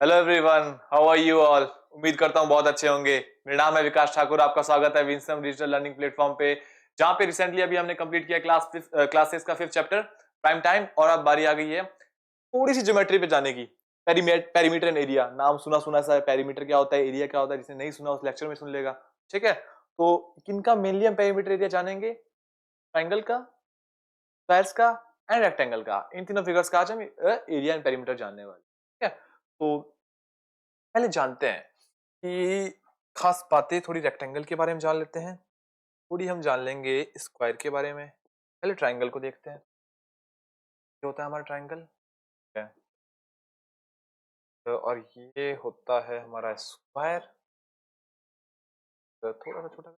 Hello everyone, how are you all. उम्मीद करता हूँ बहुत अच्छे होंगे। मेरा नाम है विकास ठाकुर, आपका स्वागत है विंसम डिजिटल लर्निंग प्लेटफॉर्म पे, जहाँ पे रिसेंटली अभी हमने कंप्लीट किया क्लासेस का फिफ्थ चैप्टर प्राइम टाइम। और अब बारी आ गई है थोड़ी सी ज्योमेट्री पे जाने की। पेरीमीटर एंड एरिया, नाम सुना सुना सा है। पेरीमीटर क्या होता है, एरिया क्या होता है, जिसने नहीं सुना उस लेक्चर में सुन लेगा। ठीक है, तो किनका मेनली हम पेरीमीटर एरिया जानेंगे? ट्राइंगल का, स्क्वायर्स का एंड रेक्टेंगल का। इन तीनों फिगर्स का आज हम एरिया एंड पेरीमीटर जानने वाले। ठीक है, तो पहले जानते हैं कि खास बातें थोड़ी रेक्टेंगल के बारे में जान लेते हैं, थोड़ी हम जान लेंगे स्क्वायर के बारे में। पहले ट्राइंगल को देखते हैं, क्या होता है हमारा ट्राइंगल। ठीक है, तो और ये होता है हमारा स्क्वायर। तो थोड़ा सा छोटा,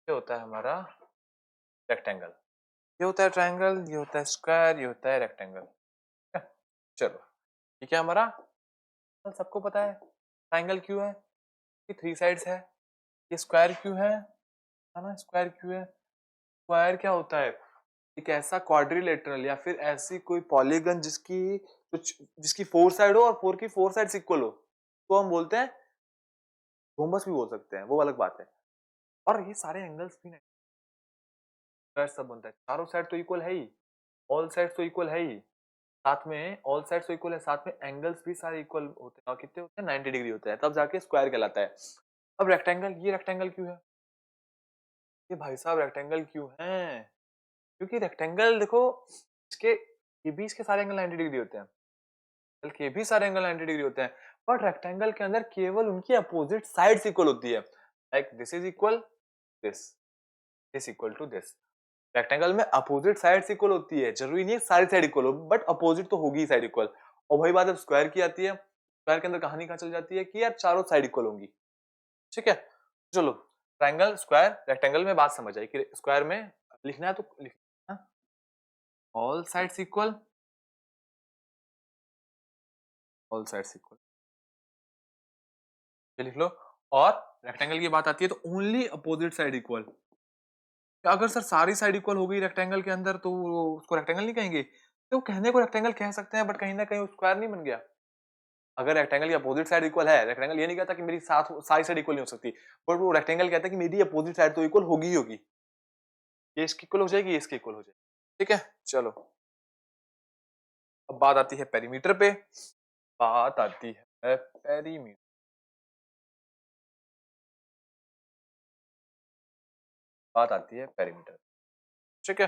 ये होता है हमारा रेक्टेंगल। ये होता है ट्राइंगल, ये होता है स्क्वायर, ये होता है रेक्टेंगल। ठीक है, चलो ठीक है। हमारा सबको पता है ट्राइंगल क्यों है, कि थ्री साइड्स है। ये स्क्वायर क्यों है ना, स्क्वायर क्यों है? स्क्वायर क्या होता है? एक ऐसा क्वाड्रिलेटरल या फिर ऐसी कोई पॉलीगन जिसकी कुछ जिसकी फोर साइड हो और फोर की फोर साइड इक्वल हो, तो हम बोलते हैं रोम्बस भी बोल सकते हैं, वो अलग बात है। और ये सारे एंगल्स भी नहीं, सब बनता है, चारों साइड तो इक्वल है ही, ऑल साइड तो इक्वल है ही। साथ में ऑल साइड तो इक्वल है, साथ में एंगल्स भी सारे इक्वल होते हैं। और कितने होते हैं? 90 डिग्री होते हैं, तब जाके स्क्वायर कहलाता है। अब रेक्टेंगल, ये रेक्टेंगल क्यों है? ये भाई साहब रेक्टेंगल क्यों है? क्योंकि रेक्टेंगल देखो, इसके ये भी इसके सारे एंगल 90 डिग्री होते हैं, के भी सारे एंगल 90 डिग्री होते हैं। बट रेक्टेंगल के अंदर केवल उनकी अपोजिट साइड्स इक्वल होती है। Like this is equal this, this equal to this. Rectangle में अपोजिट साइड्स इक्वल होती है, जरूरी नहीं है सारी साइड इक्वल हो, बट अपोजिट तो होगी साइड इक्वल। और वही बात अब स्क्वायर की आती है, स्क्वायर के अंदर कहानी कहां चल जाती है कि यार चारों साइड इक्वल होंगी। ठीक है, चलो ट्राइंगल स्क्वायर रेक्टेंगल में बात समझ आई कि स्क्वायर में लिखना है तो लिखना all sides equal, all sides equal, ये लिख लो। और रेक्टेंगल की बात आती है तो ओनली अपोजिट साइड इक्वल। अगर सर सारी साइड इक्वल हो गई रेक्टेंगल के अंदर तो उसको रेक्टेंगल नहीं कहेंगे। तो कहने को रेक्टेंगल कह सकते हैं, बट कहीं ना कहीं स्क्वायर नहीं बन गया। अगर रेक्टेंगल की अपोजिट साइड इक्वल है, रेक्टेंगल ये नहीं कहता कि मेरी साथ सारी साइड इक्वल नहीं हो सकती, बट वो रेक्टेंगल कहता है कि मेरी अपोजिट साइड तो इक्वल होगी ही होगी। ये इसकी इक्वल हो जाएगी, ये इसकी इक्वल हो जाएगी। ठीक है, चलो अब बात आती है पेरीमीटर पे। बात आती है पेरीमीटर, बात आती है पेरीमीटर। ठीक है,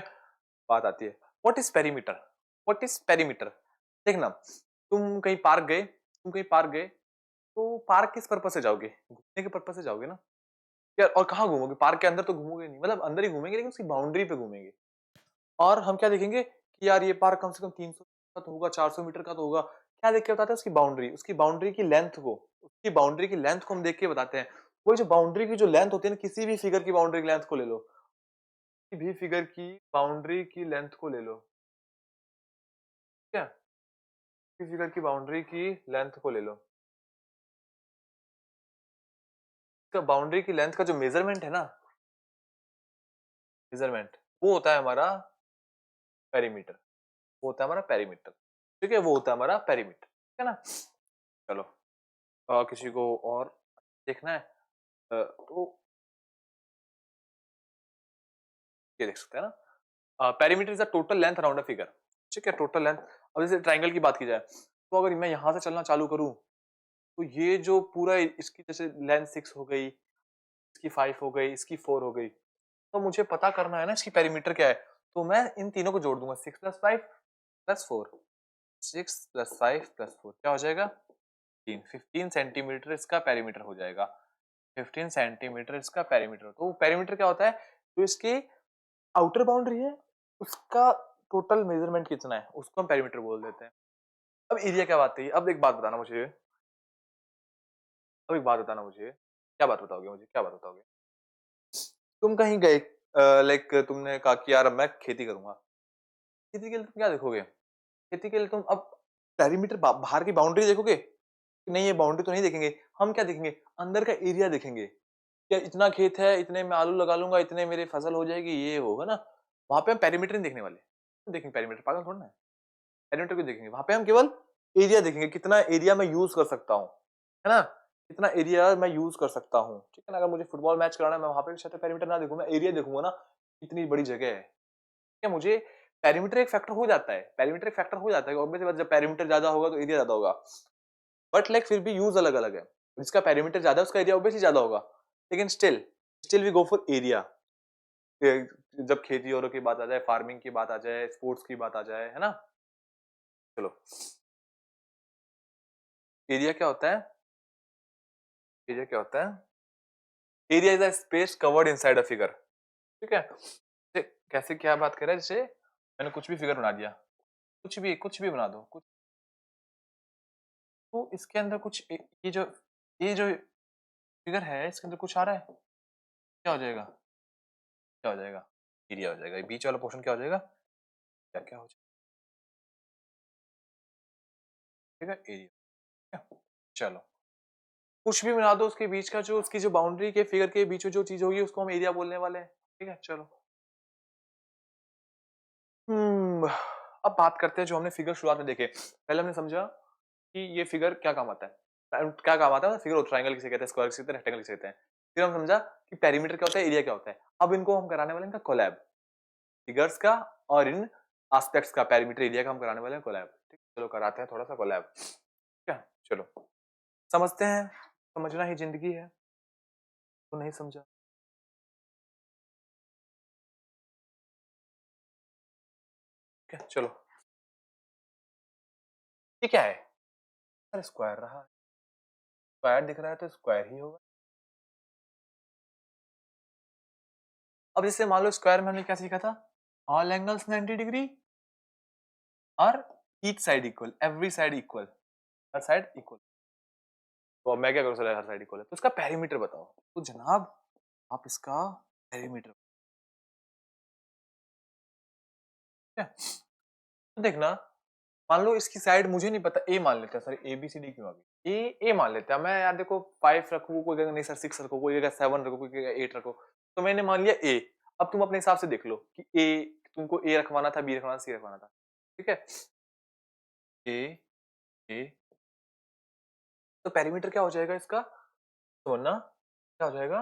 बात आती है what is perimeter. What is perimeter? देखना, तुम कहीं पार्क गए, तो पार्क किस पर्पज से जाओगे? घूमने के पर्पज से जाओगे ना यार। और कहाँ घूमोगे? पार्क के अंदर तो घूमोगे नहीं, मतलब अंदर ही घूमेंगे लेकिन उसकी बाउंड्री पे घूमेंगे। और हम क्या देखेंगे कि यार ये पार्क कम से कम 300 का तो होगा, 400 मीटर का तो होगा। क्या देख के बताते हैं? उसकी बाउंड्री, उसकी बाउंड्री की लेंथ को, उसकी बाउंड्री की लेंथ को हम देख के बताते हैं। वही जो बाउंड्री की जो लेंथ होती है ना, किसी भी फिगर की बाउंड्री की लेंथ को ले लो, किसी भी फिगर की बाउंड्री की लेंथ को ले लो, ठीक है, किसी फिगर की बाउंड्री की लेंथ को ले लो। तो बाउंड्री की लेंथ का जो मेजरमेंट है ना, मेजरमेंट, वो होता है हमारा पेरीमीटर, वो होता है हमारा पेरीमीटर। ठीक है, वो होता है हमारा पेरीमीटर। ठीक है ना, चलो किसी को और देखना है तो ये देख सकते हैं ना, perimeter is the total length around a figure. ठीक है, टोटल लेंथ। अब जैसे ट्राइंगल की बात की जाए, तो अगर मैं यहां से चलना चालू करूं, तो ये जो पूरा इसकी जैसे लेंथ 6 हो गई, इसकी 5 हो गई, इसकी 4 हो गई, तो मुझे पता करना है ना इसकी पेरीमीटर क्या है। तो मैं इन तीनों को जोड़ दूंगा, 6 प्लस 5 प्लस 4, 6 प्लस 5 प्लस 4 क्या हो जाएगा? 15 सेंटीमीटर इसका पेरीमीटर हो जाएगा। 15 सेंटीमीटर इसका पेरीमीटर। तो पेरीमीटर क्या होता है? तो इसकी आउटर बाउंड्री है, उसका टोटल मेजरमेंट कितना है उसको हम पेरीमीटर बोल देते हैं। अब एरिया क्या बात है? अब एक बात बताना मुझे, अब एक बात बताना मुझे, क्या बात बताओगे मुझे, क्या बात बताओगे? तुम कहीं गए, लाइक तुमने कहा कि यार अब मैं खेती करूंगा। खेती के लिए तुम क्या देखोगे? खेती के लिए तुम अब पेरीमीटर बाहर की बाउंड्री देखोगे कि नहीं? ये बाउंड्री तो नहीं देखेंगे। हम क्या देखेंगे? अंदर का एरिया देखेंगे। क्या इतना खेत है, इतने में आलू लगा लूंगा, इतने मेरी फसल हो जाएगी, ये होगा ना। वहां पे हम पेरीमीटर नहीं देखने वाले। देखेंगे पेरीमीटर? पागल थोड़ा ना है। पेरीमीटर क्यों देखेंगे? वहां पे हम केवल एरिया देखेंगे, कितना एरिया मैं यूज कर सकता हूँ, है ना, कितना एरिया मैं यूज कर सकता हूँ, ठीक है ना। अगर मुझे फुटबॉल मैच कराना है, मैं वहां पे शायद पेरीमीटर ना देखूं, मैं एरिया देखूंगा ना, कितनी बड़ी जगह है, क्या मुझे पेरीमीटर एक फैक्टर हो जाता है, पेरीमीटर एक फैक्टर हो जाता है, ऑब्वियसली बात, जब पेरीमीटर ज्यादा होगा तो एरिया ज्यादा होगा, बट लाइक फिर भी यूज अलग अलग है, जिसका पेरीमीटर ज्यादा है उसका एरिया ऑब्वियसली ज्यादा होगा, लेकिन still still we go for area. जब खेती और की बात आ जाए, फार्मिंग की बात आ जाए, स्पोर्ट्स की बात आ जाए, है ना। चलो, एरिया क्या होता है, एरिया क्या होता है, area is a space covered inside a figure, ठीक है। कैसे क्या बात कर रहे हैं, जैसे मैंने कुछ भी फिगर बना दिया, कुछ भी बना दो कुछ, तो इसके अंदर कुछ ये जो फिगर है इसके अंदर कुछ आ रहा है, क्या हो जाएगा, क्या हो जाएगा, एरिया हो जाएगा। बीच वाला पोर्शन क्या हो जाएगा, क्या क्या हो जाएगा, एरिया। चलो, कुछ भी बना दो, उसके बीच का जो, उसकी जो बाउंड्री के फिगर के बीच में जो चीज होगी उसको हम एरिया बोलने वाले हैं, ठीक है। चलो, अब बात करते हैं जो हमने फिगर शुरुआत में देखे। पहले हमने समझा कि ये फिगर क्या काम आता है, क्या काम आता है, फिगर ट्रायंगल किसे कहते हैं, स्क्वायर किसे कहते हैं, रेक्टेंगल किसे कहते हैं। फिर हम समझा कि पेरीमीटर क्या होता है, एरिया क्या होता है। अब इनको हम कराने वाले हैं कोलैब, फिगर्स का और इन एस्पेक्ट्स का, पेरीमीटर एरिया का हम कराने वाले हैं कोलैब, ठीक है। चलो कराते हैं थोड़ा सा कोलैब, ठीक है। चलो समझते हैं, समझना ही जिंदगी है, तो नहीं समझा, ठीक है। चलो, ये क्या है, अरे स्क्वायर रहा, स्क्वायर दिख रहा है तो स्क्वायर ही होगा। अब जैसे मान लो स्क्वायर में हमने क्या सीखा था, ऑल एंगल्स 90 डिग्री और each side equal, every side equal, हर साइड इक्वल। तो अब मैं क्या करूँ सर, हर साइड इक्वल है तो इसका पेरीमीटर बताओ, तो जनाब आप इसका पेरीमीटर, ठीक है। तो देखना, मान लो इसकी साइड मुझे नहीं पता, ए मान लेते हैं, sir A B C D क्यों आ गई, ए मान लेते हैं, मैं यार देखो 5 रखूँ, कोई कहेगा नहीं सर 6 रखो, कोई कहेगा 7 रखो, कोई कहेगा 8 रखो, तो मैंने मान लिया ए। अब तुम अपने हिसाब से देख लो कि ए, तुमको ए रखवाना था, बी रखवाना था, सी रखवाना था, ठीक है। ए, ए, तो पेरीमीटर क्या हो जाएगा इसका, तो वरना क्या हो जाएगा,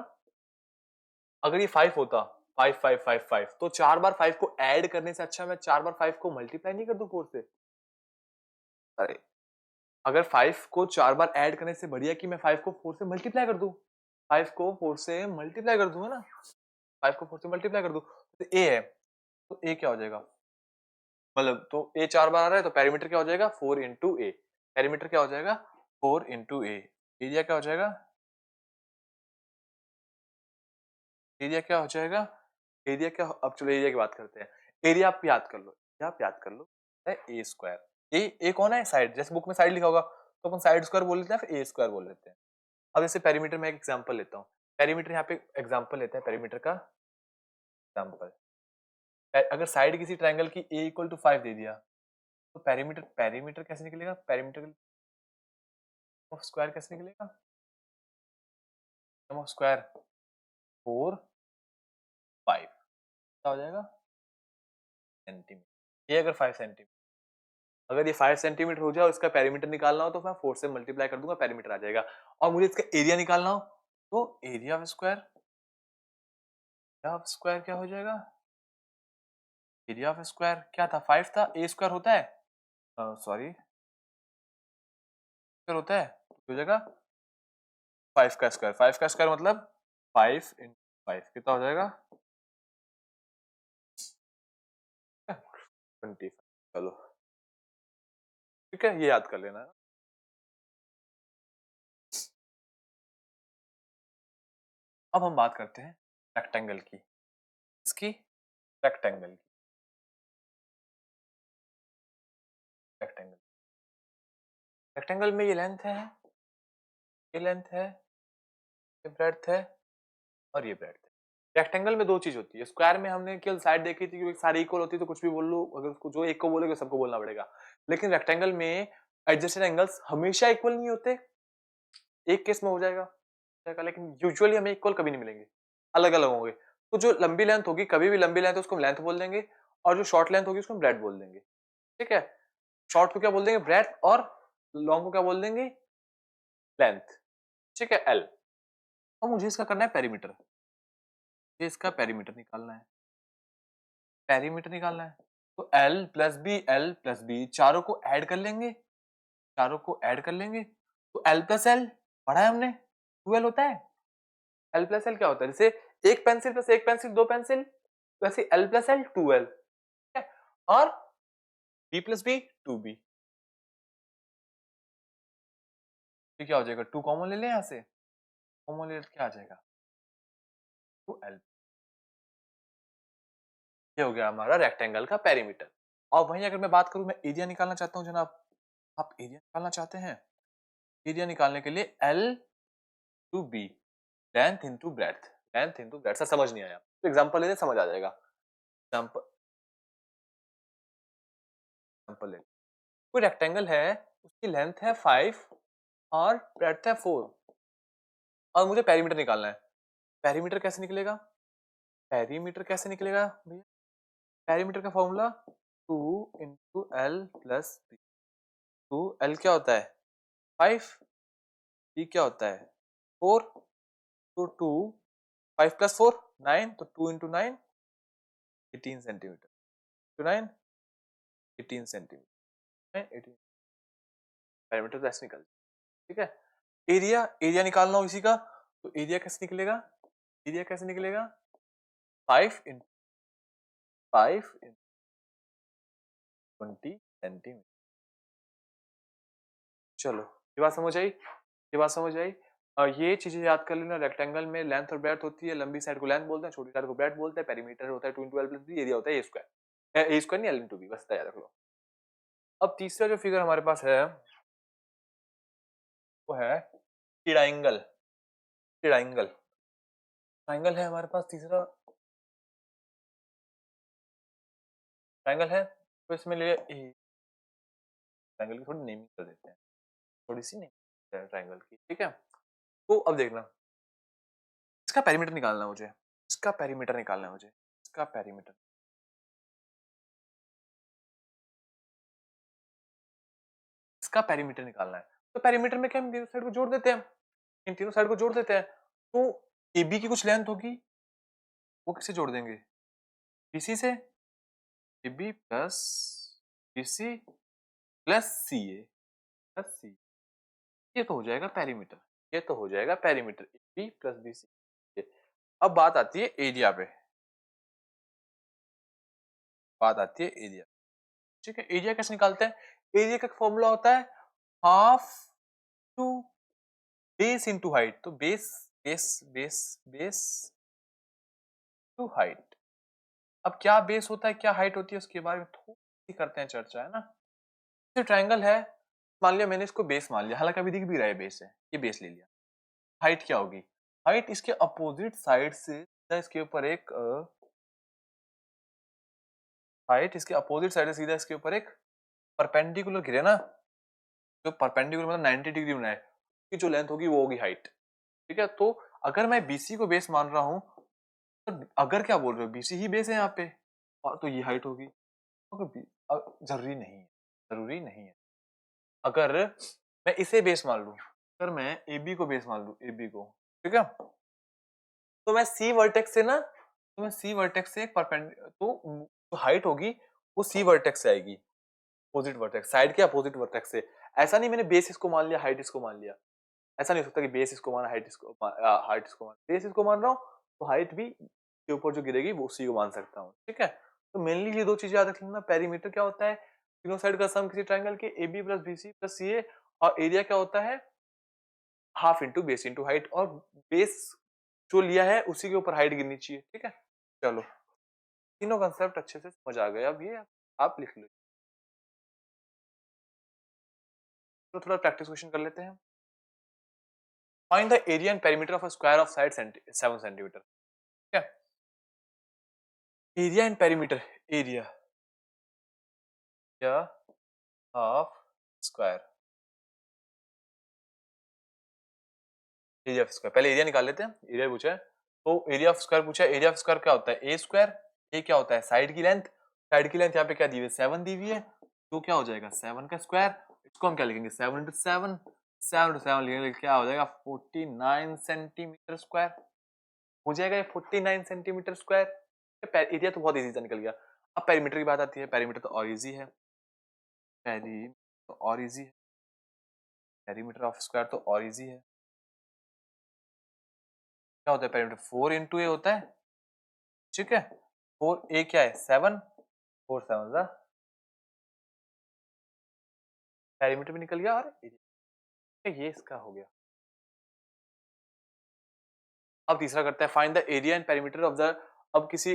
अगर ये 5 होता, 5 5 5 5, तो 4 बार 5 को ऐड करने से अच्छा मैं 4 बार 5 को मल्टीप्लाई नहीं कर दूं 4 से। अरे, अगर 5 को 4 बार ऐड करने से बढ़िया कि मैं 5 को 4 से मल्टीप्लाई कर दूं, 5 को 4 से मल्टीप्लाई कर दूं, है ना, 5 को 4 से मल्टीप्लाई कर दूं, तो ए है, तो ए क्या हो जाएगा, मतलब तो ए 4 बार आ रहा है तो पेरीमीटर क्या हो जाएगा, 4 इंटू ए, पेरीमीटर क्या हो जाएगा, 4 इंटू ए, एरिया क्या हो जाएगा, एरिया क्या हो जाएगा, एरिया क्या, अब चलो एरिया की बात करते हैं। एरिया आप याद कर लो, एरिया आप याद कर लो, है ए स्क्वायर, ए कौन है, साइड, जैसे बुक में साइड लिखा होगा तो अपन साइड स्क्वायर बोल लेते हैं, फिर ए स्क्वायर बोल लेते हैं। अब जैसे पेरीमीटर में एक एग्जांपल लेता हूँ, पेरीमीटर यहाँ पे एग्जांपल लेते हैं, पेरीमीटर का एग्जांपल, अगर साइड किसी ट्रायंगल की ए इक्वल टू 5 दे दिया, तो पेरीमीटर, पेरीमीटर कैसे निकलेगा, पेरीमीटर ऑफ स्क्वायर कैसे निकलेगा, सम ऑफ स्क्वायर 4 5, क्या हो जाएगा, सेंटीमीटर, ये अगर 5 सेंटीमीटर, अगर ये 5 सेंटीमीटर हो जाए और इसका पेरीमीटर निकालना हो तो मैं 4 से मल्टीप्लाई कर दूंगा, पेरीमीटर आ जाएगा। और मुझे इसका एरिया निकालना हो तो area of square, area of square क्या हो जाएगा, एरिया ऑफ स्क्वायर क्या था, 5 था, ए स्क्वायर होता है, सॉरी स्क्वायर होता है, तो हो जाएगा 5 का स्क्वायर, 5 का स्क्वायर मतलब 5 इंटू 5 कितना हो जाएगा, 25। चलो ठीक है, ये याद कर लेना। अब हम बात करते हैं रेक्टेंगल की, इसकी, रेक्टेंगल की, रेक्टेंगल, रेक्टेंगल में ये लेंथ है, ये लेंथ है, ये ब्रेड्थ है और ये ब्रेड्थ है। रेक्टेंगल में दो चीज होती है, स्क्वायर में हमने केवल साइड देखी थी क्योंकि सारी इक्वल होती है तो कुछ भी बोल लो, अगर उसको जो एक को बोलोगे सबको बोलना पड़ेगा। लेकिन रेक्टेंगल में एडजेसेंट एंगल्स हमेशा इक्वल नहीं होते, एक केस में हो जाएगा, लेकिन यूजुअली हमें इक्वल कभी नहीं मिलेंगे, अलग अलग होंगे। तो जो लंबी लेंथ होगी, कभी भी लंबी लेंथ उसको हम लेंथ बोल देंगे, और जो शॉर्ट लेंथ होगी उसको हम ब्रेड्थ बोल देंगे, ठीक है। शॉर्ट को क्या बोल देंगे, ब्रेड्थ, और लॉन्ग को क्या बोल देंगे, लेंथ, ठीक है, एल। अब मुझे इसका करना है पेरीमीटर, मुझे इसका पेरीमीटर निकालना है, पेरीमीटर निकालना है। तो एल प्लस बी चारों को ऐड कर लेंगे, चारों को ऐड कर लेंगे, तो एल प्लस एल पढ़ा है हमने, 2l होता है। एल प्लस एल क्या होता है, जैसे एक पेंसिल प्लस एक पेंसिल दो पेंसिल, वैसे एल प्लस एल 2l, ठीक है, और बी प्लस बी 2b, ये क्या हो जाएगा, 2 कॉमन ले लें, यहां से कॉमन ले क्या आ जाएगा, 2l। ये हो गया हमारा रेक्टेंगल का पेरीमीटर। और वहीं अगर मैं बात करूं, मैं एरिया निकालना चाहता हूं जनाब, आप एरिया निकालना चाहते हैं, एरिया निकालने के लिए L to B, length into breadth, length into breadth. Sir समझ नहीं आया तो एग्जांपल लेते समझ आ जाएगा। एग्जांपल, एग्जांपल ले, कोई रेक्टेंगल है, उसकी लेंथ है 5 और ब्रेड्थ है 4, और मुझे पेरीमीटर निकालना है। पेरीमीटर कैसे निकलेगा, पेरीमीटर कैसे निकलेगा भैया, पेरीमीटर का formula 2 into L plus B. 2 L क्या होता है 5, बी क्या होता है 4, तो 2 5 प्लस 4 9, तो 2 into 9 18 centimetre, two 9 18 centimetre, 18 perimeter तो ऐसे निकल, ठीक है। एरिया, एरिया निकालना हो इसी का, तो एरिया कैसे निकलेगा, एरिया कैसे निकलेगा 5 इन 5 इन 20 सेंटीमीटर। चलो ये बात समझ आई, ये बात समझ आई। ये चीजें याद कर लेना, रेक्टेंगल में लेंथ और ब्रेड्थ होती है, लंबी साइड को लेंथ बोलते हैं, छोटी साइड को ब्रेड्थ बोलते हैं, पेरीमीटर होता है 2 into L plus B, area होता है ए स्क्वायर, ए स्क्वायर नहीं एल इंटू बी, बस याद रख लो। अब तीसरा जो फिगर हमारे पास है वो है ट्रायंगल, ट्रायंगल, ट्रायंगल है हमारे पास तीसरा, ट्रायंगल है, तो इसमें ले ट्रायंगल की थोड़ी नेमिंग कर देते हैं, थोड़ी सी नेमिंग ट्रायंगल की, ठीक है। तो अब देखना, इसका पेरीमीटर निकालना है मुझे, इसका पेरीमीटर निकालना है मुझे, इसका पेरीमीटर, इसका पेरीमीटर निकालना है। तो पेरीमीटर में क्या, हम तीनों साइड को जोड़ देते हैं, इन तीनों साइड को जोड़ देते हैं, तो ए बी की कुछ लेंथ होगी, वो किससे जोड़ देंगे, बीसी से, A B plus B C plus C A plus C, ये तो हो जाएगा पेरीमीटर, ये तो हो जाएगा perimeter, A B plus B C. अब बात आती है एरिया पे, बात आती है एरिया, ठीक है। एरिया कैसे निकालते हैं, एरिया का फॉर्मूला होता है half two base into height, तो base base base base two height. अब क्या बेस होता है क्या हाइट होती है उसके बारे में थोड़ी सी करते हैं चर्चा, है ना। जो ट्रायंगल है, मान लिया मैंने इसको बेस मान लिया, हालांकि अभी दिख भी रहा है बेस है, ये बेस ले लिया। हाइट क्या होगी, हाइट इसके अपोजिट साइड से इसके ऊपर एक हाइट इसके अपोजिट साइड से सीधा इसके ऊपर एक परपेंडिकुलर गिरे ना, जो परपेंडिकुलर मतलब 90 डिग्री बनाए, की जो लेंथ होगी वो होगी हाइट, ठीक है। तो अगर मैं बीसी को बेस मान रहा हूं, तो अगर क्या बोल रहे हो बीसी ही बेस है यहाँ पे, और तो ये हाइट होगी, तो जरूरी नहीं है, जरूरी नहीं है। अगर मैं इसे बेस मान लूं, अगर मैं ए बी को बेस मान लूं, ए बी को, ठीक है, तो मैं सी वर्टेक्स से ना, तो मैं सी वर्टेक्स से एक परपेंडिकुलर, तो जो हाइट होगी वो सी वर्टेक्स से आएगी, अपोजिट वर्टेक्स, साइड के अपोजिट वर्टेक्स से। ऐसा नहीं मैंने बेस इसको मान लिया हाइट इसको मान लिया, ऐसा नहीं हो सकता कि बेस इसको माना हाइट इसको हाइट इसको मान, बेस इसको मान रहा हूँ तो हाइट भी के ऊपर जो गिरेगी वो उसी को मान सकता हूँ, ठीक है। तो मेनली ये दो चीजें याद रख लेना, पेरीमीटर क्या होता है, तीनों साइड का सम किसी ट्रायंगल के, A B plus B C plus C A, और एरिया क्या होता है half into base into height, और बेस जो लिया है उसी के ऊपर हाइट गिरनी चाहिए, ठीक है। चलो तीनों कंसेप्ट अच्छे से समझ आ गए, अब ये आप लिख लो। तो थोड़ा प्रैक्टिस क्वेश्चन कर लेते हैं। Find the area and perimeter of a square of side 7 centimetre, ठीक है। Area and perimeter, area of square, area of square, पहले एरिया निकाल लेते हैं, एरिया पूछा है तो एरिया ऑफ स्क्वायर पूछा है, एरिया ऑफ स्क्वायर क्या होता है ए स्क्वायर, ए क्या होता है साइड की लेंथ, साइड की लेंथ यहाँ पे क्या दी हुई है 7 दी हुई है, तो क्या हो जाएगा 7 का स्क्वायर इसको हम क्या लिखेंगे 7 इंटू 7, 7 इंटू 7 लिखेंगे, क्या हो जाएगा 49 सेंटीमीटर स्क्वायर हो जाएगा ये 49 सेंटीमीटर स्क्वायर। एरिया तो बहुत इजी से निकल गया। अब पेरीमीटर की बात आती है, पेरीमीटर तो और इजी है, पेरीमीटर तो और इजी है, पेरीमीटर ऑफ स्क्वायर तो और इजी है। क्या होता है पेरीमीटर 4 इंटू ए होता है, ठीक है। 4 ए क्या है 7, 4 7 जा पेरीमीटर भी निकल गया और ये इसका हो गया। अब तीसरा करते हैं find the area and perimeter of the, अब किसी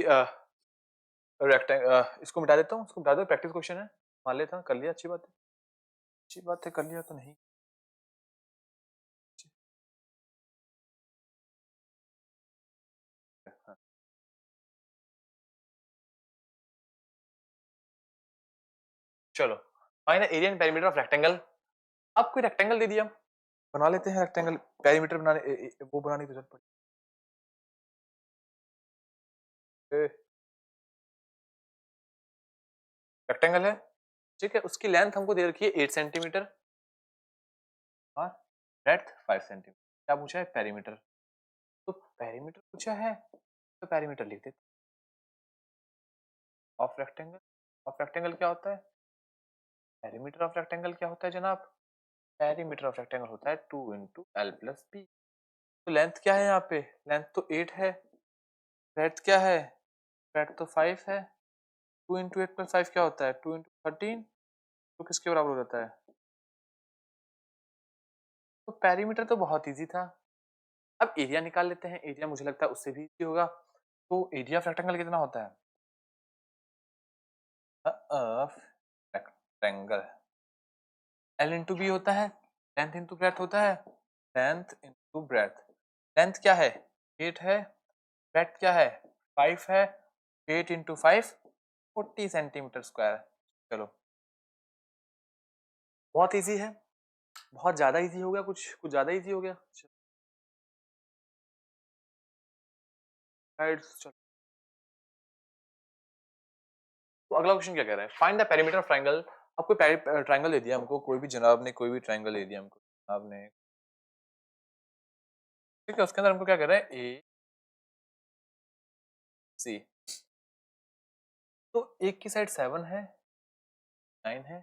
रेक्टेंगल, इसको मिटा देता हूँ, इसको मिटा दो, प्रैक्टिस क्वेश्चन है, मान लेता हूँ, कर लिया, अच्छी बात है, अच्छी बात है, कर लिया तो नहीं। हाँ। चलो find the area and perimeter of rectangle. अब कोई रेक्टेंगल दे दिया, बना लेते हैं रेक्टेंगल, पेरीमीटर बनाने वो बनाने की जरूरत पड़ी। रेक्टेंगल है, ठीक है, उसकी लेंथ हमको दे रखी है 8 सेंटीमीटर और ब्रेड्थ 5 सेंटीमीटर। क्या पूछा है पेरीमीटर, तो पेरीमीटर पूछा है तो पेरीमीटर लिख देते ऑफ रेक्टेंगल। ऑफ रेक्टेंगल क्या होता है, पेरीमीटर ऑफ रेक्टेंगल क्या होता है जनाब, पेरीमीटर ऑफ रेक्टेंगल होता है 2 इंटू एल प्लस बी। तो लेंथ क्या है यहाँ पे, लेंथ तो 8 है, ब्रेड्थ क्या है, ब्रेड्थ तो 5 है, 2 इंटू 8 प्लस 5 क्या होता है 2 इंटू 13, तो किसके बराबर हो जाता है। तो पेरीमीटर तो बहुत इजी था। अब एरिया निकाल लेते हैं, एरिया मुझे लगता है उससे भी इजी होगा। तो एरिया ऑफ रेक्टेंगल कितना होता है, of rectangle L into B होता है, लेंथ इंटू ब्रेथ होता है, लेंथ इंटू ब्रेथ। लेंथ क्या है 8 है, ब्रेथ क्या है 5 है, 8 इंटू 5 40 सेंटीमीटर स्क्वायर। चलो बहुत इजी है, बहुत ज्यादा इजी हो गया, कुछ कुछ ज्यादा इजी हो गया। चलो तो अगला क्वेश्चन क्या कह रहा है, find the perimeter of triangle. अब कोई ट्रायंगल दे दिया हमको, कोई भी जनाब ने कोई भी ट्रायंगल दे दिया हमको, जनाब ने, ठीक है, उसके अंदर हमको क्या कह रहा है ए सी। तो एक की साइड 7 है, 9 है,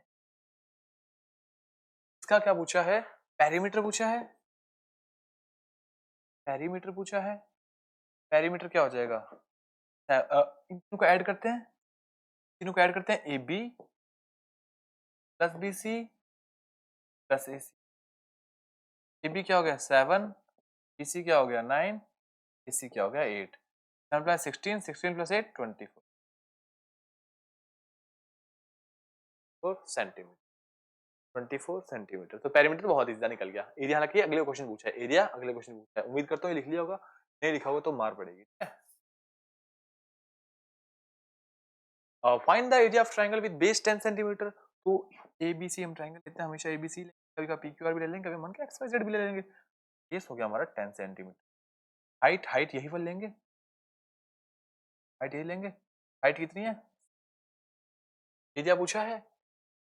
इसका क्या पूछा है, पेरीमीटर पूछा है, पेरीमीटर पूछा है, पेरीमीटर क्या हो जाएगा, इन तीनों को ऐड करते हैं, तीनों को ऐड करते हैं, A B plus B C plus A C. A B क्या हो गया 7, बी सी क्या हो गया 9, ए सी क्या हो गया 8, 7 प्लस 16, 16 प्लस 8 24 सेंटीमीटर, 24 सेंटीमीटर। तो पेरीमीटर बहुत इजी निकल गया। एरिया हालांकि अगले क्वेश्चन पूछा है, एरिया अगले क्वेश्चन पूछा है, उम्मीद करता हूँ ये लिख लिया होगा, नहीं लिखा होगा तो मार पड़ेगी। Find the area of triangle with base 10 centimetre. तो ए बी सी हम ट्रायंगल लेते हैं हमेशा, ए बी सी कभी का पी क्यू आर भी ले लेंगे, कभी मन का एक्स वाई जेड भी ले लेंगे। बेस हो गया हमारा 10 सेंटीमीटर, हाइट हाइट यही वाली लेंगे, हाइट यही लेंगे, हाइट कितनी है, एरिया पूछा है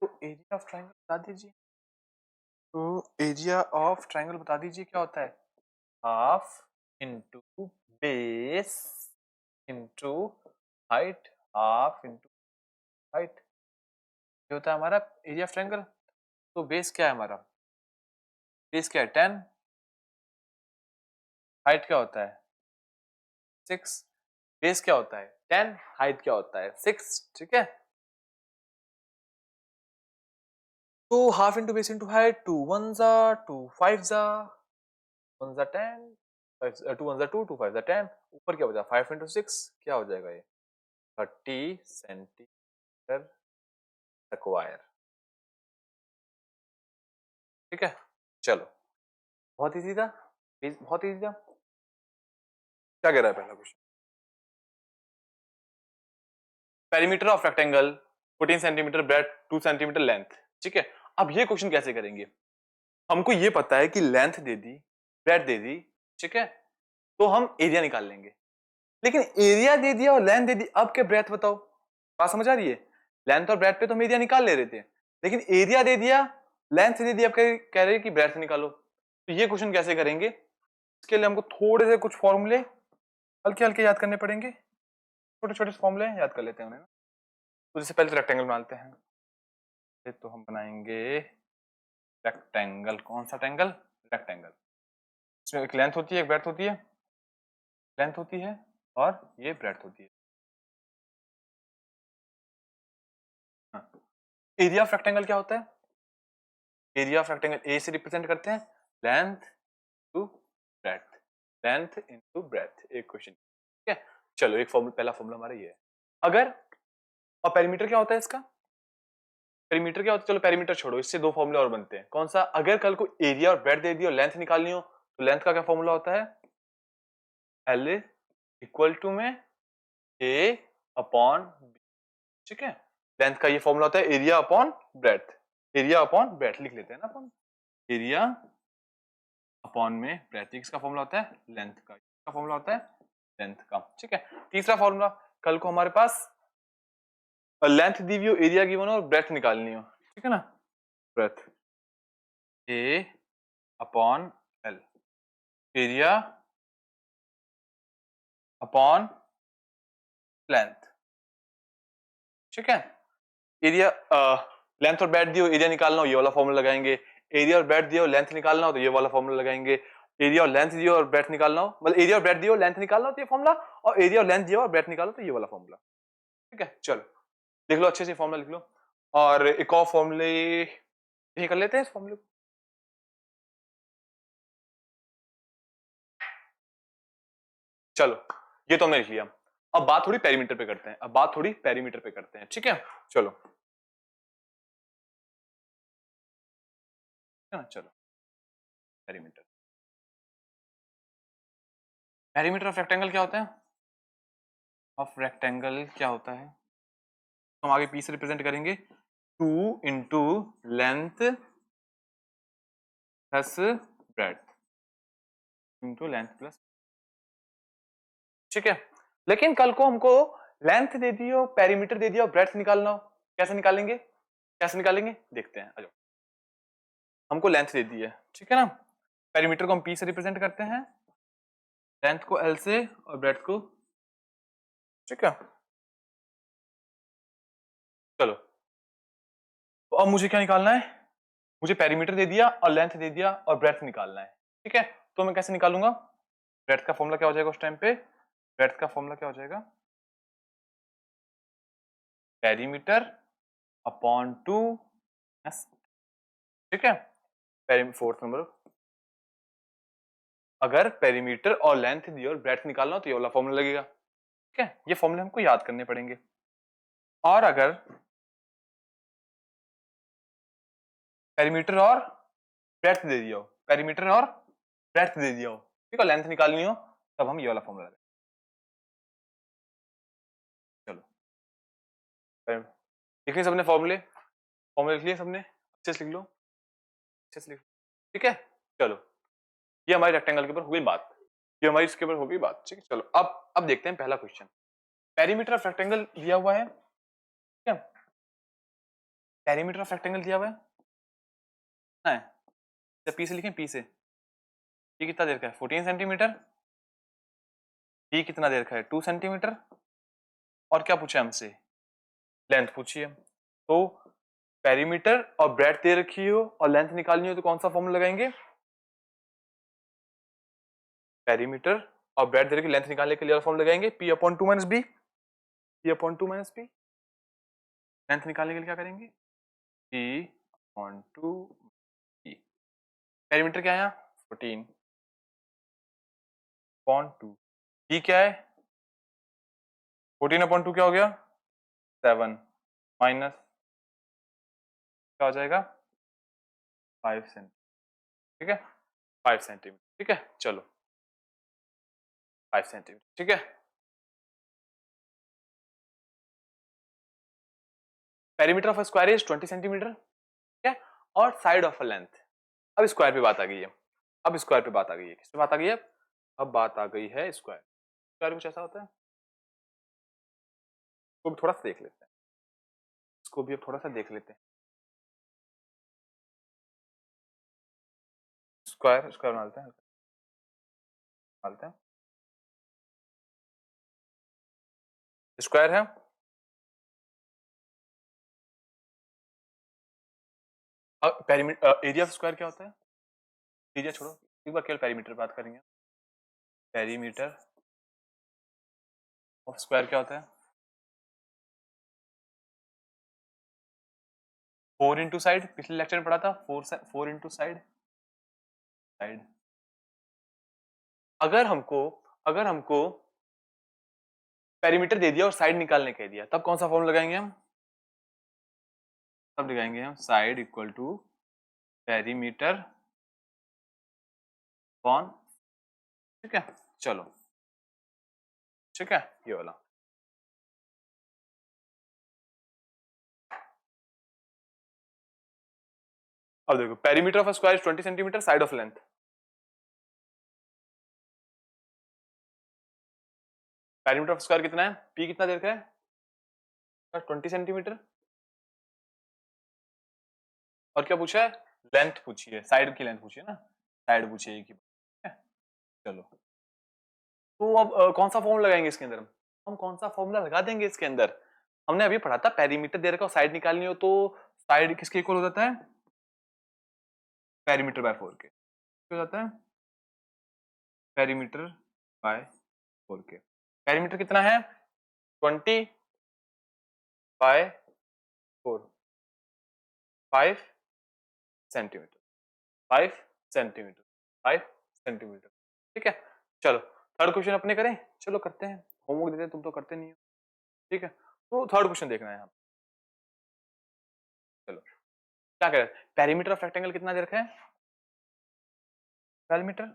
तो एरिया ऑफ ट्रायंगल बता दीजिए। तो एरिया ऑफ ट्रायंगल बता दीजिए क्या होता है, half into base into height, half into height, ये होता है हमारा एरिया ऑफ ट्रायंगल। तो बेस क्या है हमारा, बेस क्या है 10, हाइट क्या होता है 6, बेस क्या होता है 10, हाइट क्या होता है 6, ठीक है। तो half into base into height, 2 1 जा 2 5 जा 1 जा 10, 2 1 जा 2 2 5 जा 10, ऊपर क्या बचा 5 इंटू 6 क्या हो जाएगा ये 30 सेंटीमीटर स्क्वायर, ठीक है। चलो बहुत इजी था, बहुत इजी था। क्या कह रहा है पहला question, perimeter of rectangle 14 centimetre bread 2 centimetre length, ठीक है। अब ये क्वेश्चन कैसे करेंगे, हमको ये पता है कि लेंथ दे दी, ब्रेड दे दी, ठीक है, तो हम एरिया निकाल लेंगे। लेकिन एरिया दे दिया और लेंथ दे दी, अब क्या ब्रेथ बताओ, बात समझ आ रही है, लेंथ और ब्रेथ पे तो हम एरिया निकाल ले रहे थे, लेकिन एरिया दे दिया, लेंथ दे दी, आप कह रहे हैं कि ब्रेथ निकालो, तो ये क्वेश्चन कैसे करेंगे? इसके लिए हमको थोड़े से कुछ फॉर्मूले हल्के हल्के याद करने पड़ेंगे, छोटे छोटे फॉर्मूले याद कर लेते हैं उन्हें ना। तो जैसे पहले तो रेक्टेंगल बनाते हैं, तो हम बनाएंगे रेक्टेंगल। कौन सा टेंगल? रेक्टेंगल। इसमें एक लेंथ होती है, एक ब्रेथ होती है, लेंथ होती है और ये ब्रेथ होती है। हाँ। एरिया ऑफ रेक्टेंगल क्या होता है? एरिया ऑफ रेक्टेंगल ए से रिप्रेजेंट करते हैं, length to breadth, length into breadth. एक क्वेश्चन, ठीक है। चलो एक फॉर्मूला, पहला फॉर्मूला हमारा ये है। अगर, और पेरीमीटर क्या होता है इसका? पेरीमीटर क्या होता है? चलो पेरीमीटर छोड़ो, इससे दो फॉर्मूले और बनते हैं। कौन सा? अगर कल को एरिया और ब्रेथ दे दी और लेंथ निकालनी हो, तो लेंथ का क्या फॉर्मूला होता है? एल इक्वल टू में ए अपॉन बी, ठीक है। लेंथ का ये फॉर्मूला होता है area upon breadth, area upon breadth लिख लेते हैं ना अपन, एरिया अपॉन में ब्रेथ। किसका फॉर्मूला होता है? लेंथ का। किसका फॉर्मूला होता है? लेंथ का, ठीक है। तीसरा फॉर्मूला, कल को हमारे पास लेंथ दी हुई हो, एरिया गिवन हो और ब्रेथ निकालनी हो, ठीक है ना। Breadth A upon L, area upon length, ठीक है। एरिया, लेंथ और ब्रेथ दियो, एरिया निकालना हो ये वाला फॉर्मूला लगाएंगे। एरिया और ब्रेथ दियो, लेंथ निकालना हो तो ये वाला फॉर्मूला लगाएंगे। एरिया और लेंथ दियो और ब्रेथ निकालना हो, मतलब एरिया और ब्रेथ दियो, लेंथ निकालना हो तो ये फॉर्मूला, और एरिया और लेंथ दियो और ब्रेथ निकालो तो ये वाला फॉर्मूला, ठीक है। चलो लिख लो, अच्छे से फॉर्मूला लिख लो। और एक और फॉर्मूले यही कर लेते हैं, इस फॉर्मूले को। चलो ये तो हमने लिख लिया। अब बात थोड़ी पेरीमीटर पे करते हैं, अब बात थोड़ी पेरीमीटर पे करते हैं, ठीक है। चलो, है ना, चलो पेरीमीटर। पेरीमीटर ऑफ रेक्टेंगल क्या होता है? ऑफ रेक्टेंगल क्या होता है? तो हम आगे पी से रिप्रेजेंट करेंगे, 2 into length plus breadth into length plus, ठीक है। लेकिन कल को हमको लेंथ दे दी हो, पेरीमीटर दे दिया हो, ब्रेथ निकालना हो, कैसे निकालेंगे? कैसे निकालेंगे देखते हैं, आ जाओ। हमको लेंथ दे दी है, ठीक है ना। पेरीमीटर को हम पी से रिप्रेजेंट करते हैं, लेंथ को एल से और ब्रेथ को, ठीक है। चलो, तो अब मुझे क्या निकालना है? मुझे पेरीमीटर दे दिया और लेंथ दे दिया और ब्रेथ निकालना है, ठीक है। तो मैं कैसे निकालूंगा? ब्रेथ का फॉर्मूला क्या हो जाएगा उस टाइम पे? ब्रेथ का फॉर्मूला क्या हो जाएगा? पेरीमीटर अपॉन 2, ठीक है। फोर्थ नंबर, अगर पेरीमीटर और लेंथ दी और ब्रेथ निकालना हो तो ये वाला फॉर्मूला लगेगा, ठीक है। ये फॉर्मूले हमको याद करने पड़ेंगे। और अगर पेरीमीटर और ब्रेथ दे दिया हो, पेरीमीटर और ब्रेथ दे दिया हो, ठीक है, लेंथ निकालनी हो, तब हम ये वाला फॉर्मूला लगाएंगे। चलो लिख लिए सबने फॉर्मूले, फॉर्मूले लिख लिए सबने, अच्छे से लिख लो, अच्छे से लिख लो, ठीक है। चलो ये हमारी रेक्टेंगल के ऊपर हो गई बात, ये हमारी इसके ऊपर हो गई बात, ठीक है। चलो अब देखते हैं पहला क्वेश्चन। पेरीमीटर ऑफ रेक्टेंगल दिया हुआ है, ठीक है। पेरीमीटर ऑफ रेक्टेंगल दिया हुआ है, पी से लिखें, पी से, ये कितना देर का है? 14 सेंटीमीटर। ये कितना देर का है? 2 सेंटीमीटर। और क्या पूछा हमसे? लेंथ पूछी है। तो पेरीमीटर और ब्रेथ दे रखी हो और लेंथ निकालनी हो तो कौन सा फॉर्मूला लगाएंगे? पेरीमीटर और ब्रेथ दे रखी, लेंथ निकालने के लिए फॉर्मूला लगाएंगे P upon 2 minus B, P upon 2 minus B. Length निकालने के लिए क्या करेंगे? P upon 2 B. पेरीमीटर क्या है यहाँ? 14 अपॉन 2, बी क्या है? 14 अपॉन 2 क्या हो गया? 7 माइनस क्या हो जाएगा? 5 सेंटीमीटर, ठीक है। 5 सेंटीमीटर, ठीक है। चलो 5 सेंटीमीटर, ठीक है। Perimeter of square is 20 centimetre, ठीक है। और साइड ऑफ अ लेंथ, अब स्क्वायर पे बात आ गई है, अब स्क्वायर पे बात आ गई है, किस पे बात आ गई है? अब बात आ गई है स्क्वायर। स्क्वायर कुछ ऐसा होता है, इसको भी थोड़ा सा देख लेते हैं, इसको भी अब थोड़ा सा देख लेते हैं। स्क्वायर स्क्वायर बनाते हैं स्क्वायर है। पेरीमीटर एरिया ऑफ स्क्वायर क्या होता है? एरिया छोड़ो, एक बार केवल पेरीमीटर बात करेंगे। पेरीमीटर ऑफ स्क्वायर क्या होता है? 4 इंटू साइड, पिछले लेक्चर में पढ़ा था 4 इंटू साइड। अगर हमको पेरीमीटर दे दिया और साइड निकालने कह दिया, तब कौन सा फॉर्म लगाएंगे हम? तब लगाएंगे हम side equal to perimeter upon, ठीक है, चलो ठीक है, ये वाला। अब देखो perimeter of square 20 centimetre, side of length. Perimeter of square कितना है? पी कितना दे रखा है? 20 सेंटीमीटर। और क्या पूछा है? लेंथ पूछी है, साइड की लेंथ पूछी है ना, साइड पूछी है की। चलो तो अब कौन सा फॉर्मूला लगाएंगे इसके अंदर? हम कौन सा फॉर्मूला लगा देंगे इसके अंदर? हमने अभी पढ़ा था पेरीमीटर दे रखा और साइड निकालनी हो तो साइड किसके इक्वल हो जाता है? पेरीमीटर बाय 4 के हो जाता है, पेरीमीटर बाय 4 के। पेरीमीटर कितना है? 20 बाय 4, 5 सेंटीमीटर, 5 सेंटीमीटर, 5 सेंटीमीटर, ठीक है। चलो थर्ड क्वेश्चन अपने करें, चलो करते हैं, होमवर्क देते हैं, तुम तो करते नहीं हो, ठीक है। तो थर्ड क्वेश्चन देखना है यहाँ, चलो क्या करें? पेरीमीटर ऑफ रेक्टेंगल कितना दे रखा है? Perimeter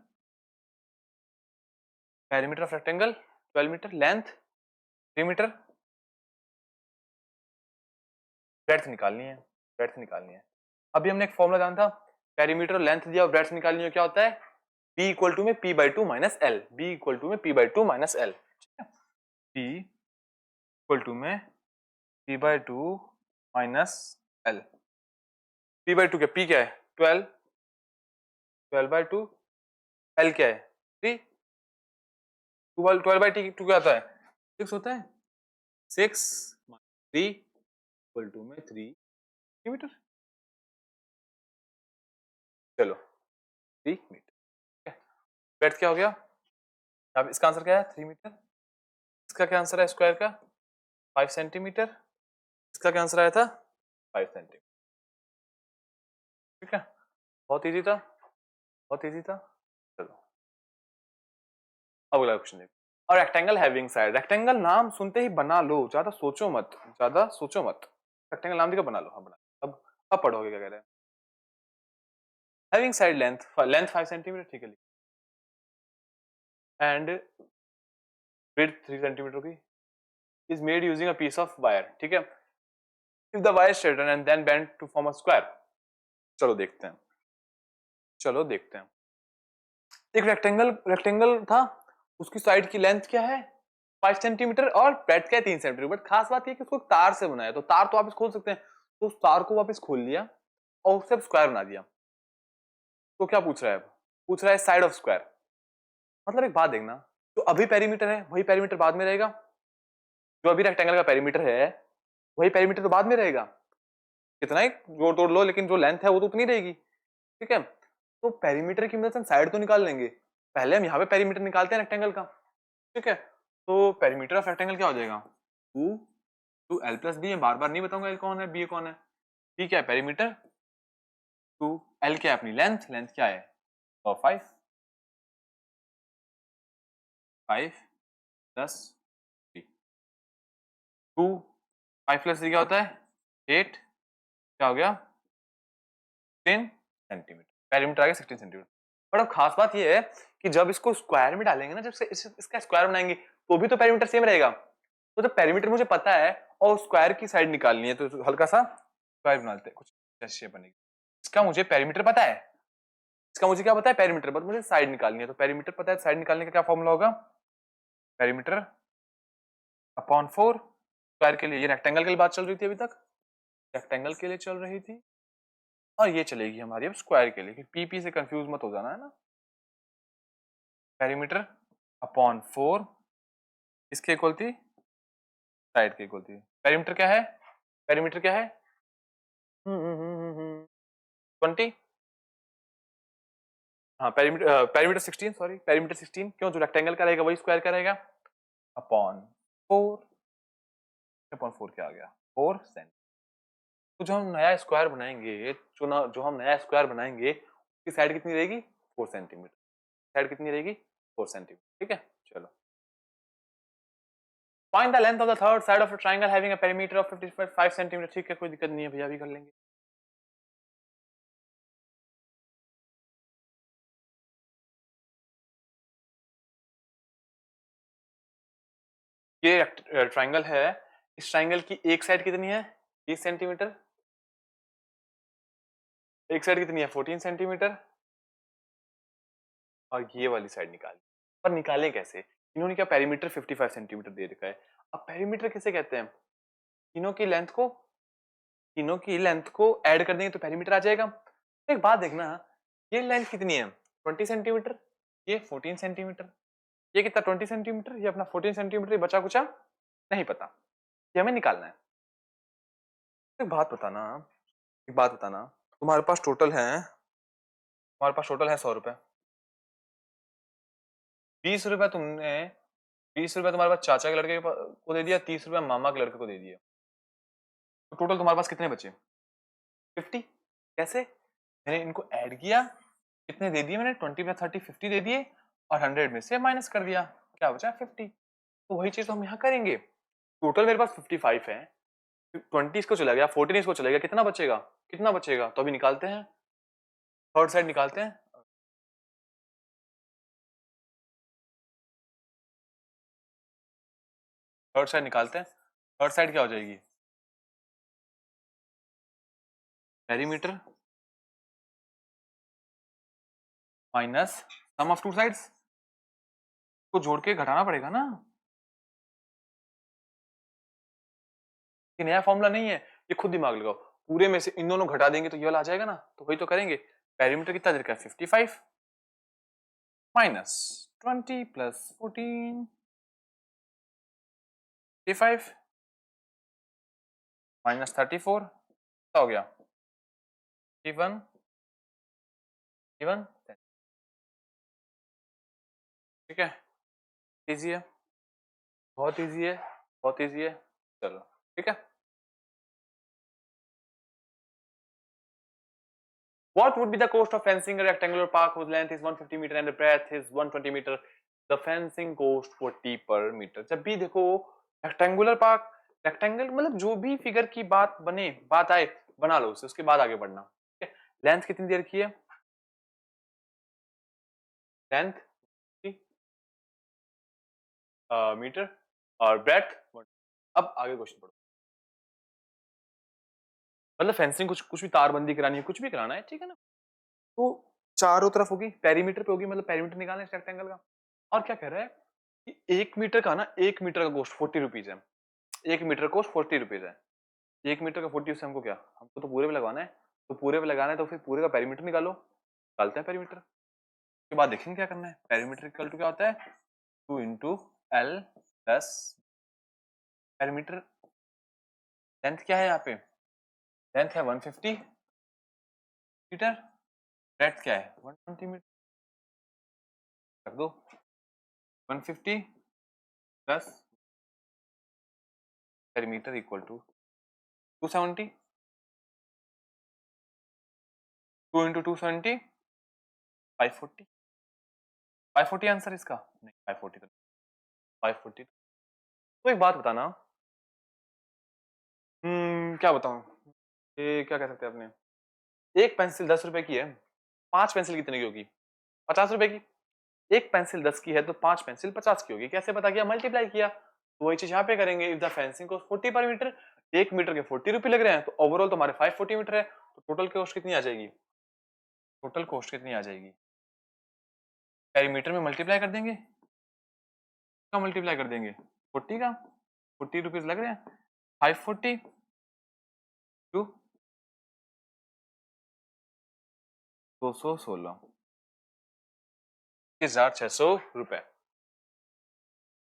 perimeter of rectangle 12 metre, length 3 metre, breadth निकालनी है, ब्रेड्थ निकालनी है। अभी हमने एक फॉर्मूला जाना था, पेरीमीटर लेंथ दिया और ब्रेड्थ निकालनी है, क्या होता है? P इक्वल टू में P/2 minus L, B equal to में P/2 minus L, P equal to में P/2 माइनस L। P/2 क्या? P क्या है? 12, 12/2, L क्या है? 3, 12/2 क्या आता है? 6 होता है, 6 3 इक्वल टू में 3 मीटर, चलो 3 मीटर। ब्रेड्थ क्या हो गया? अब इसका आंसर क्या है? 3 मीटर। इसका क्या आंसर है स्क्वायर का? 5 सेंटीमीटर। इसका क्या आंसर आया था? 5 सेंटीमीटर, ठीक है। बहुत इजी था, बहुत इजी था। चलो अब अगला क्वेश्चन देखो। और रेक्टेंगल हैविंग साइड, रेक्टेंगल नाम सुनते ही बना लो, ज्यादा सोचो मत, ज्यादा सोचो मत। रेक्टेंगल नाम देखो, बना लो। हाँ बना, अब पढ़ोगे क्या कह रहे हैं। हैविंग साइड लेंथ 5 सेंटीमीटर, ठीक है, एंड विड्थ 3 सेंटीमीटर की, is made using a piece of wire, ठीक है। if the wire straighten and then bend to form a square, चलो देखते हैं, चलो देखते हैं। एक रेक्टेंगल था, उसकी साइड की लेंथ क्या है? 5 सेंटीमीटर और ब्रेड्थ क्या है? 3 सेंटीमीटर। बट खास बात ये कि उसको तार से बनाया, तो तार तो वापस खोल सकते हैं, तो उस तार को वापस खोल लिया और उससे स्क्वायर बना दिया। तो क्या पूछ रहा है अब? पूछ रहा है साइड ऑफ स्क्वायर। मतलब एक बात देखना, जो अभी पेरीमीटर है वही पेरीमीटर बाद में रहेगा, जो अभी रेक्टेंगल का पेरीमीटर है वही पेरीमीटर तो बाद में रहेगा, कितना ही जोड़ तोड़ लो, लेकिन जो लेंथ है वो तो उतनी रहेगी, ठीक है। तो पेरीमीटर की मदद से हम साइड तो निकाल लेंगे, पहले हम यहाँ पे पेरीमीटर निकालते हैं रेक्टेंगल का, ठीक है। तो पेरीमीटर ऑफ रेक्टेंगल क्या हो जाएगा? 2L+B, बार बार नहीं बताऊंगा L कौन है B कौन है। B क्या है? पेरीमीटर। 2L क्या है? अपनी लेंथ, लेंथ क्या है? 5 + 3, 2 5 + 3 क्या होता है? 8, क्या हो गया? 16 सेंटीमीटर, पेरीमीटर आ गया 16 सेंटीमीटर। पर अब खास बात ये है कि जब इसको स्क्वायर में डालेंगे ना, जब इसका स्क्वायर बनाएंगे तो भी तो पेरीमीटर सेम रहेगा। तो जब पेरीमीटर मुझे पता है और स्क्वायर की साइड निकालनी है, तो हल्का सा स्क्वायर बनाते हैं, कुछ ऐसी शेप बनेगी। इसका मुझे पेरीमीटर पता है, इसका मुझे क्या पता है? पेरीमीटर, बट मुझे साइड निकालनी है, तो पेरीमीटर पता है, साइड निकालने का क्या फॉर्मूला होगा? Perimeter upon 4। स्क्वायर के लिए, ये रेक्टेंगल के लिए बात चल रही थी अभी तक, रेक्टेंगल के लिए चल रही थी, और ये चलेगी हमारी अब स्क्वायर के लिए, पी से कंफ्यूज मत हो जाना है ना। पेरीमीटर अपॉन 4 इसके इक्वल थी, साइड के इक्वल थी। पेरीमीटर क्या है, पेरीमीटर क्या है 20। हाँ पेरीमीटर, पेरीमीटर 16, सॉरी पेरीमीटर 16, क्यों जो रेक्टेंगल का रहेगा वही स्क्वायर का रहेगा। अपॉन 4, अपॉन 4 क्या आ गया 4 सेंट। तो जो हम नया स्क्वायर बनाएंगे, जो हम नया स्क्वायर बनाएंगे उसकी साइड कितनी रहेगी 4 सेंटीमीटर, साइड कितनी रहेगी 4 सेंटीमीटर, ठीक है। चलो find the length of the third side of a triangle having a perimeter of 55 centimetre, ठीक है कोई दिक्कत नहीं है भैया, भी कर लेंगे। ये ट्रायंगल है, इस ट्रायंगल की एक साइड कितनी है 20 सेंटीमीटर, एक साइड कितनी है 14 सेंटीमीटर, और ये वाली साइड निकाली। पर निकालें कैसे, इन्होंने क्या पेरीमीटर 55 सेंटीमीटर दे रखा है। अब पेरीमीटर किसे कहते हैं, तीनों की लेंथ को, तीनों की लेंथ को ऐड कर देंगे तो पेरीमीटर आ जाएगा। तो एक बात देखना, ये लेंथ कितनी है 20 सेंटीमीटर, ये 14 सेंटीमीटर, ये कितना 20 सेंटीमीटर, ये अपना 14 सेंटीमीटर, बचा कुचा नहीं पता, ये हमें निकालना है। एक बात बताना, एक बात बताना, तुम्हारे पास टोटल है, तुम्हारे पास टोटल है 100 रुपए, 20 रुपए तुमने, 20 रुपए तुम्हारे पास चाचा के लड़के को दे दिया, 30 रुपए मामा के लड़के को दे दिया, तो टोटल तुम्हारे पास कितने बचे 50। कैसे, मैंने इनको ऐड किया, कितने दे दिए मैंने 20 में 30 50 दे दिए, और 100 में से माइनस कर दिया, क्या बचा 50। तो वही चीज तो हम यहाँ करेंगे। टोटल मेरे पास 55 है, 20 इसको चला गया, 14 इसको चला गया, कितना बचेगा, कितना बचेगा, तो अभी निकालते हैं, थर्ड साइड निकालते हैं। थर्ड साइड निकालते हैं, थर्ड साइड क्या हो जाएगी, perimeter minus sum of two sides, को जोड़ के घटाना पड़ेगा ना, ये नया फॉर्मूला नहीं है, ये खुद दिमाग लगाओ, पूरे में से इन दोनों घटा देंगे तो ये वाला आ जाएगा ना, तो वही तो करेंगे। पेरीमीटर कितना दे रखा है 55 माइनस 20 प्लस 14 55 माइनस 34 क्या हो गया 51 51, ठीक है, इजी है, बहुत इजी है, बहुत इजी है, चलो ठीक है। What would be the cost of fencing a rectangular park whose length is 150 meter and the breadth is 120 meter? The fencing cost 40 per meter. जब भी देखो रेक्टेंगुलर पार्क, रेक्टेंगल मतलब जो भी फिगर की बात बने, बात आए बना लो उसे, उसके बाद आगे बढ़ना, ठीक है। लेंथ कितनी देर की है, लेंथ मीटर और ब्रेथ, अब आगे क्वेश्चन पढ़ो। मतलब फेंसिंग कुछ कुछ भी तारबंदी करानी है, कुछ भी कराना है, ठीक है ना, तो चारों तरफ होगी, पेरीमीटर पे होगी, मतलब पेरीमीटर निकालना है रेक्टेंगल का। और क्या कह रहा है कि 1 मीटर का ना, 1 मीटर का कॉस्ट 40 रुपीज है, 1 मीटर कॉस्ट 40 रुपीज है, 1 मीटर का 40 से हमको क्या, हमको तो पूरे पे लगवाना है, तो पूरे पे लगाना है तो फिर पूरे का पेरीमीटर निकालो, निकालते हैं पेरीमीटर, उसके बाद देखेंगे क्या करना है। पेरीमीटर इक्वल टू क्या होता है 2 into L plus perimeter, length क्या है यहाँ पे, लेंथ है 150 मीटर, ब्रेड्थ क्या है 120 मीटर, रख दो 150 plus perimeter equal to 270, 2 into 270 540, 540 answer इसका, नहीं 540 तो 540। तो एक बात बताना, क्या बताऊं, ये क्या कह सकते हैं अपने, एक पेंसिल 10 रुपए की है, 5 पेंसिल कितने की होगी 50 रुपए की, एक पेंसिल 10 की है तो 5 पेंसिल 50 की होगी, कैसे पता किया, मल्टीप्लाई किया, तो वही चीज यहाँ पे करेंगे। इफ द फेंसिंग कॉस्ट 40 पर मीटर, 1 मीटर के 40 रुपए लग रहे हैं, तो ओवरऑल तुम्हारे 540 मीटर है, तो टोटल कॉस्ट कितनी आ जाएगी, टोटल कॉस्ट कितनी आ जाएगी, पेरीमीटर में मल्टीप्लाई कर देंगे, का मल्टीप्लाई कर देंगे 40 का, 40 रुपीज लग रहे हैं, 540 टू 216 21,600 रुपए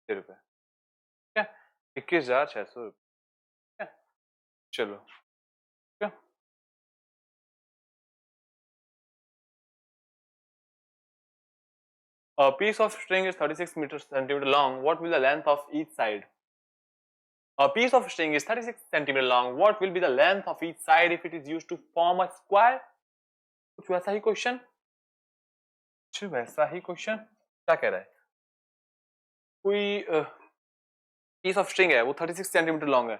रुपए ठीक है 21,600 रुपए चलो ठीक है A piece of string is 36 meters centimeter long. What will the length of each side? A piece of string is 36 centimeter long. What will be the length of each side if it is used to form a square? कुछ वैसा ही question क्या कह रहा है कोई piece of string है वो 36 centimetre long है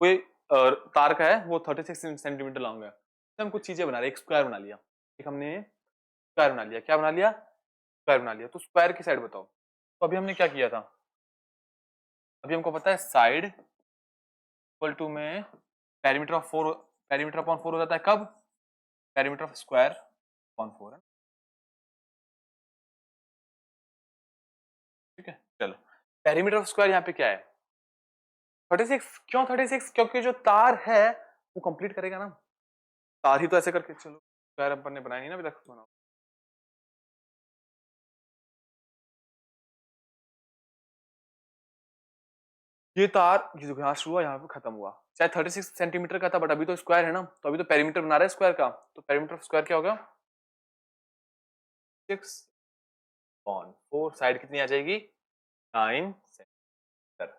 कोई तार का है वो 36 सेंटीमीटर लॉन्ग है तो हम कुछ चीजें बना रहे एक स्क्वायर बना लिया एक हमने स्क्वायर बना लिया क्या बना लिया स्क्वायर बना लिया तो स्क्वायर की साइड बताओ तो अभी हमने क्या किया था अभी हमको पता है साइड इक्वल टू में पेरीमीटर ऑफ 4 पेरीमीटर अपॉन 4 हो जाता है कब पेरीमीटर ऑफ स्क्वायर अपॉन 4 है ठीक है चलो पेरीमीटर ऑफ स्क्वायर यहाँ पे क्या है 36 क्यों 36 क्योंकि जो तार है वो कंप्लीट करेगा ना तार ही तो ऐसे करके चलो स्क्वायर अपन ने बनाया नहीं ना अभी तक बनाओ ये तार ये जो यहाँ शुरू हुआ यहाँ पे खत्म हुआ चाहे 36 सेंटीमीटर का था बट अभी तो स्क्वायर है ना तो अभी तो पेरीमीटर बना रहा है स्क्वायर का तो पेरीमीटर ऑफ स्क्वायर क्या होगा 6/4 साइड कितनी आ जाएगी 9 सेंटीमीटर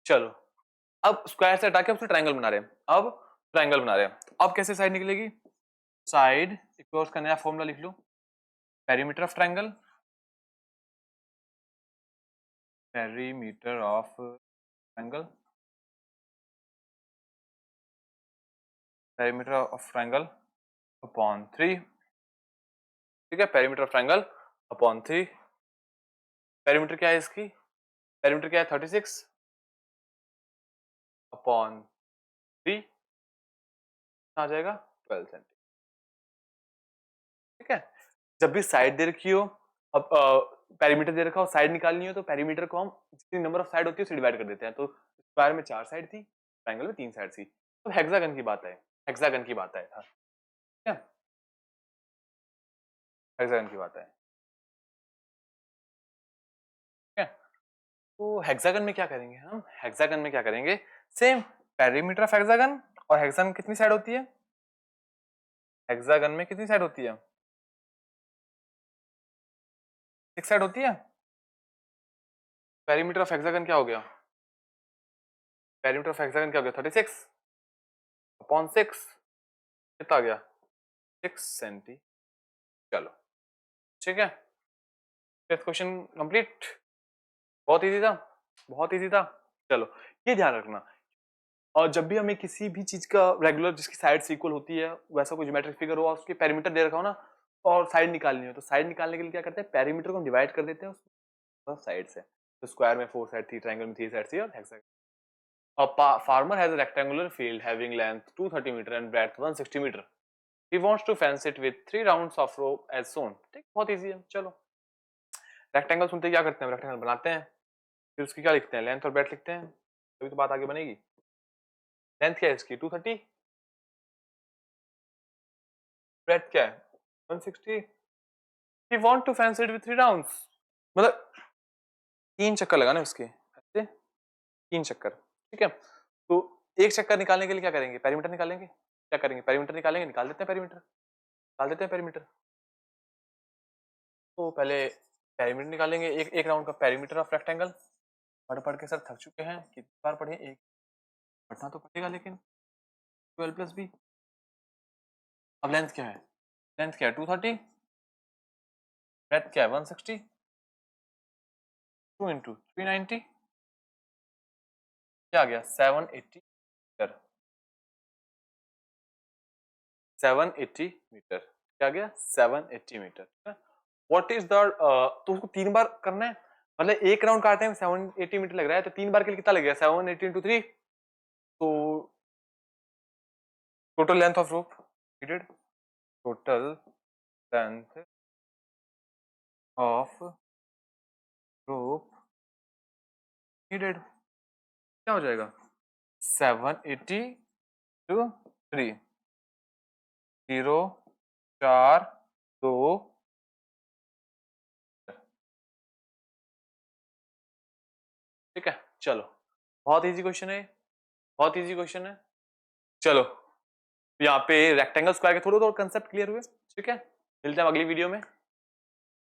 चलो अब स्क्वायर से हटा के उससे ट्रायंगल बना रहे हैं अब ट्रायंगल बना रहे हैं तो अब कैसे साइड निकलेगी साइड एक और उसका नया फॉर्मूला लिख लो perimeter of triangle perimeter of triangle perimeter of triangle upon 3 ठीक है perimeter of triangle upon 3 perimeter क्या है इसकी पेरीमीटर क्या है 36 अपॉन 3 आ जाएगा 12 सेंटीमीटर ठीक है जब भी साइड दे रखी हो अब पेरीमीटर दे रखा हो साइड निकालनी हो तो पेरीमीटर को हम जितनी नंबर ऑफ साइड होती है उससे डिवाइड कर देते हैं तो स्क्वायर में 4 साइड थी ट्रायंगल में 3 साइड थी तो हेक्सागन की बात है हेक्सागन की बात है ठीक है हेक्सागन की बात है ठीक है तो हेक्सागन में क्या करेंगे हम हेक्सागन में क्या करेंगे सेम पेरीमीटर ऑफ हेक्सागन और हेक्सागन कितनी साइड होती है हेक्सागन में कितनी साइड होती है 6 साइड होती है पेरीमीटर ऑफ हेक्सागन क्या हो गया पेरीमीटर ऑफ हेक्सागन क्या हो गया 36 अपॉन 6 कितना आ गया 6 सेंटी चलो ठीक है फिफ्थ क्वेश्चन कंप्लीट बहुत इजी था बहुत इजी था चलो ये ध्यान रखना और जब भी हमें किसी भी चीज का रेगुलर जिसकी साइड इक्वल होती है वैसा कोई ज्योमेट्रिक फिगर हो उसके पेरीमीटर दे रखा हो ना और साइड निकालनी हो तो साइड निकालने के लिए क्या करते हैं पेरीमीटर को डिवाइड कर देते हैं उस साइड से तो स्क्वायर में 4 साइड थी ट्रायंगल में 3 साइड थी और hexagon A farmer has a rectangular field having length 230 meter and breadth 160 meter. He wants to fence it with 3 rounds of rope as shown. ठीक बहुत इजी है चलो रेक्टेंगल सुनते क्या करते हैं रेक्टेंगल बनाते हैं फिर उसकी क्या लिखते हैं लेंथ और ब्रेड्थ लिखते हैं तभी तो बात आगे बनेगी लेंथ क्या है इसकी 230 ब्रेड्थ क्या है 160 He want to fence it with 3 rounds मतलब 3 चक्कर लगाने उसके ऐसे 3 चक्कर ठीक है तो एक चक्कर निकालने के लिए क्या करेंगे पेरीमीटर निकालेंगे क्या करेंगे पेरीमीटर निकालेंगे निकाल देते हैं पेरीमीटर निकाल देते हैं पेरीमीटर तो पहले पेरीमीटर निकालेंगे एक एक राउंड का पेरीमीटर ऑफ रेक्टेंगल पढ़ पढ़ के सर थक चुके हैं कितनी बार पढ़े एक पढ़ना तो पड़ेगा लेकिन 12 प्लस बी अब लेंथ क्या है 230 ब्रेड्थ क्या है 160 2 इंटू 390 क्या आ गया 780 मीटर 780 मीटर क्या गया 780 मीटर व्हाट इज द तो उसको 3 बार करना है मतलब एक राउंड काटने में 780 मीटर लग रहा है तो 3 बार के लिए कितना लगेगा 780 इंटू 3 तो total length of rope needed total length of rope needed क्या हो जाएगा 780 टू 3 0 4 2 ठीक है। चलो बहुत इजी क्वेश्चन है, बहुत इजी क्वेश्चन है। चलो यहाँ पे रेक्टेंगल स्क्वायर के थोड़े कंसेप्ट क्लियर हुए, ठीक है। मिलते हैं अगली वीडियो में।